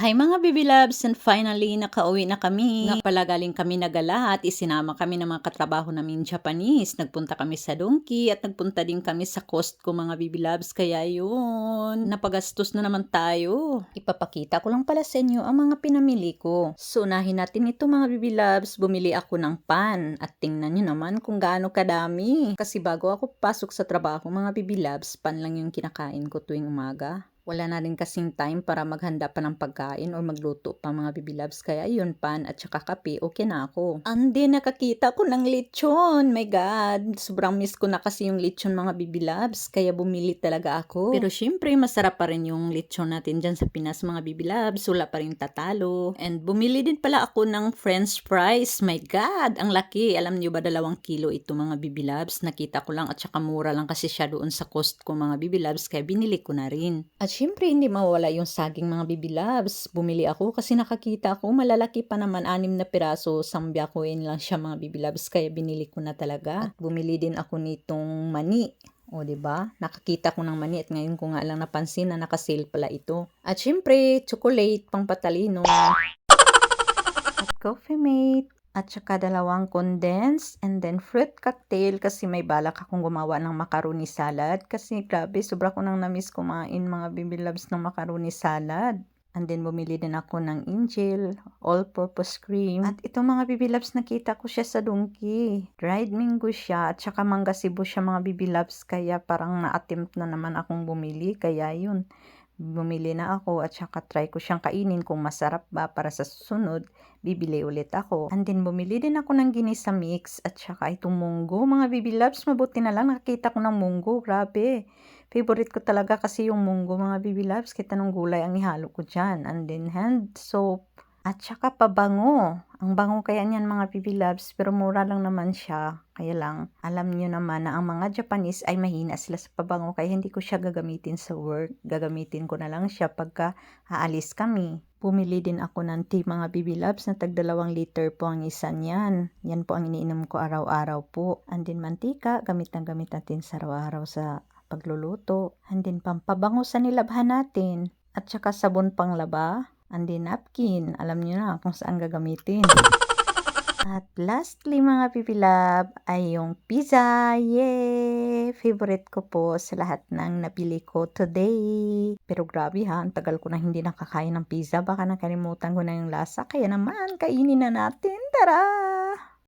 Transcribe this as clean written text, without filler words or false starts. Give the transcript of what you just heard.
Hi mga baby loves, and finally nakauwi na kami. Nga pala galing kami nagala at isinama kami ng mga katrabaho namin Japanese. Nagpunta kami sa Donki at nagpunta din kami sa Costco mga baby loves. Kaya yun, napagastos na naman tayo. Ipapakita ko lang pala sa inyo ang mga pinamili ko. So unahin natin ito mga baby loves. Bumili ako ng pan at tingnan nyo naman kung gaano kadami. Kasi bago ako pasok sa trabaho mga baby loves, pan lang yung kinakain ko tuwing umaga. Wala na rin kasing time para maghanda pa ng pagkain or magluto pa mga baby loves. Kaya yun, pan at saka kape, okay na ako. Andi, nakakita ko ng lechon. My God, sobrang miss ko na kasi yung lechon mga baby loves. Kaya bumili talaga ako. Pero syempre, masarap pa rin yung lechon natin dyan sa Pinas mga baby loves. Wala pa rin tatalo. And bumili din pala ako ng french fries. My God, ang laki. Alam niyo ba 2 kilo ito mga baby loves? Nakita ko lang at saka mura lang kasi siya doon sa Costco mga baby loves. Kaya binili ko na rin. At syempre, hindi mawala yung saging mga baby loves. Bumili ako kasi nakakita ako malalaki pa naman 6 na piraso. Sambyakuin lang siya mga baby loves. Kaya binili ko na talaga. At bumili din ako nitong mani. O, diba? Nakakita ko ng mani at ngayon ko nga lang napansin na nakasale pala ito. At syempre, chocolate, pang patalino. At Coffee Mate. At saka 2 condensed and then fruit cocktail kasi may balak akong gumawa ng macaroni salad kasi grabe sobra ko nang namiss kumain mga baby loves ng macaroni salad. And then bumili din ako ng Angel all-purpose cream. At ito mga baby loves nakita ko siya sa Donki. Dried mango siya at saka mangga Cebu siya mga baby loves kaya parang na-attempt na naman akong bumili kaya yun. Bumili na ako at saka try ko siyang kainin kung masarap ba para sa susunod. Bibili ulit ako. And then bumili din ako ng ginisa mix at saka itong munggo. Mga baby loves, mabuti na lang nakakita ko ng munggo. Grabe. Favorite ko talaga kasi yung munggo mga baby loves. Kita nung gulay ang ihalo ko dyan. And then hand soap. At saka pabango. Ang bango kaya niyan mga baby loves, pero mura lang naman siya. Kaya lang, alam niyo naman na ang mga Japanese ay mahina sila sa pabango kaya hindi ko siya gagamitin sa work. Gagamitin ko na lang siya pagka aalis kami. Bumili din ako ng tea mga baby loves na tag 2 liter po ang isa niyan. Yan po ang iniinom ko araw-araw po. And then mantika, gamit natin sa araw-araw sa pagluluto. And then pampabango sa nilabhan natin. At saka sabon panglaba. And then napkin, alam niyo na kung saan gagamitin. At lastly mga baby love ay yung pizza. Yay! Favorite ko po sa lahat ng napili ko today. Pero grabe ha, ang tagal ko na hindi nakakain ng pizza. Baka nakalimutan ko na yung lasa. Kaya naman, kainin na natin. Tara!